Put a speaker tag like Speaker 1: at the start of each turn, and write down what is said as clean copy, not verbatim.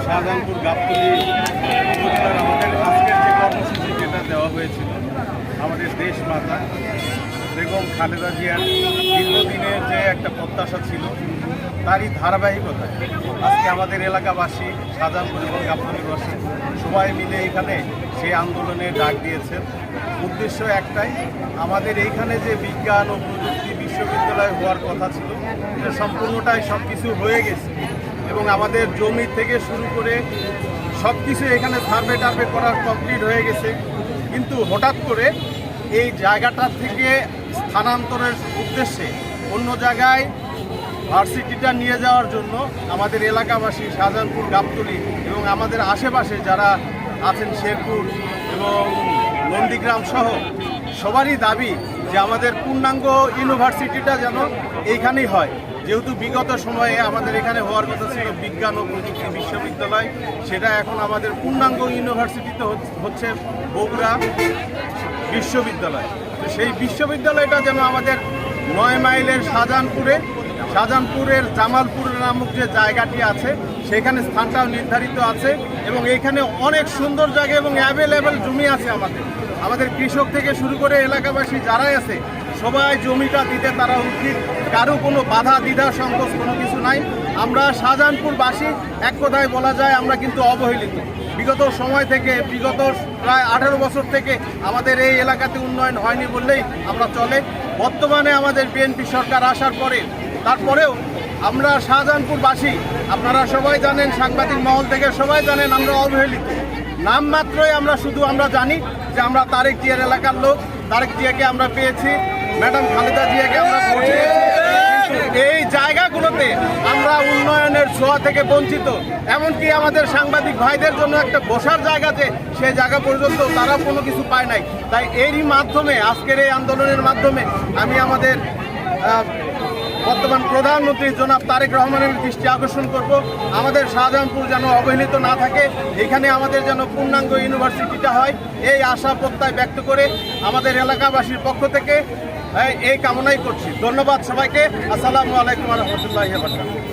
Speaker 1: শাহজাহানপুর গাবতলী উপজেলার আমাদের আজকের যে কর্মসূচি যেটা দেওয়া হয়েছিল আমাদের দেশ মাতা বেগম খালেদা জিয়ার দীর্ঘদিনের যে একটা প্রত্যাশা ছিল তারই ধারাবাহিকতায় আজকে আমাদের এলাকাবাসী শাহজাহানপুর এবং গাবতলীবাসী সবাই মিলে এখানে সেই আন্দোলনে ডাক দিয়েছেন। উদ্দেশ্য একটাই, আমাদের এইখানে যে বিজ্ঞান ও প্রযুক্তি বিশ্ববিদ্যালয় হওয়ার কথা ছিল এটা সম্পূর্ণটাই সব কিছু হয়ে গেছে এবং আমাদের জমি থেকে শুরু করে সব কিছু এখানে সার্ভে টার্ভে করার কমপ্লিট হয়ে গেছে। কিন্তু হঠাৎ করে এই জায়গাটা থেকে স্থানান্তরের উদ্দেশ্যে অন্য জায়গায় ভার্সিটিটা নিয়ে যাওয়ার জন্য আমাদের এলাকাবাসী শাহজাহানপুর গাবতলী এবং আমাদের আশেপাশে যারা আছেন শেরপুর এবং নন্দীগ্রাম সহ সবারই দাবি যে আমাদের পূর্ণাঙ্গ ইউনিভার্সিটিটা যেন এইখানেই হয়। যেহেতু বিগত সময়ে আমাদের এখানে হওয়ার কথা ছিল বিজ্ঞান ও প্রযুক্তি বিশ্ববিদ্যালয়, সেটা এখন আমাদের পূর্ণাঙ্গ ইউনিভার্সিটিতে হচ্ছে বগুড়া বিশ্ববিদ্যালয়। তো সেই বিশ্ববিদ্যালয়টা যেন আমাদের 9 মাইলের শাহজাহানপুরের জামালপুর নামক যে জায়গাটি আছে সেখানে স্থানটাও নির্ধারিত আছে এবং এইখানে অনেক সুন্দর জায়গা এবং অ্যাভেলেবেল জমি আছে। আমাদের কৃষক থেকে শুরু করে এলাকাবাসী যারাই আছে সবাই জমিটা দিতে তারা উচিত, কারো কোনো বাধা দ্বিধা সংকোচ কোনো কিছু নাই। আমরা শাহজাহানপুরবাসী এক কথায় বলা যায় আমরা কিন্তু অবহেলিত। বিগত সময় থেকে বিগত প্রায় 18 বছর থেকে আমাদের এই এলাকাতে উন্নয়ন হয়নি বললেই আমরা চলে। বর্তমানে আমাদের বিএনপি সরকার আসার পরে তারপরেও আমরা শাহজাহানপুরবাসী আপনারা সবাই জানেন, সাংবাদিক মহল থেকে সবাই জানেন আমরা অবহেলিত। নামমাত্রই আমরা জানি যে আমরা তারেক জিয়ার এলাকার লোক, তারেক জিয়াকে আমরা পেয়েছি, ম্যাডাম খালেদা জিয়াকে আমরা ভোট দিয়েছি, কিন্তু এই জায়গাগুলোতে আমরা উন্নয়নের ছোঁয়া থেকে বঞ্চিত। এমনকি আমাদের সাংবাদিক ভাইদের জন্য একটা বসার জায়গাতে সেই জায়গা পর্যন্ত তারা কোনো কিছু পায় নাই। তাই এরই মাধ্যমে আজকের এই আন্দোলনের মাধ্যমে আমি আমাদের বর্তমান প্রধানমন্ত্রী জনাব তারেক রহমানের দৃষ্টি আকর্ষণ করব, আমাদের শাহজাহানপুর যেন অবহেলিত না থাকে, এখানে আমাদের যেন পূর্ণাঙ্গ ইউনিভার্সিটিটা হয় এই আশা প্রত্যয় ব্যক্ত করে আমাদের এলাকাবাসীর পক্ষ থেকে এই কামনাই করছি। ধন্যবাদ সবাইকে। আসসালামু আলাইকুম ওয়া রাহমাতুল্লাহি ওয়া বারাকাতুহু।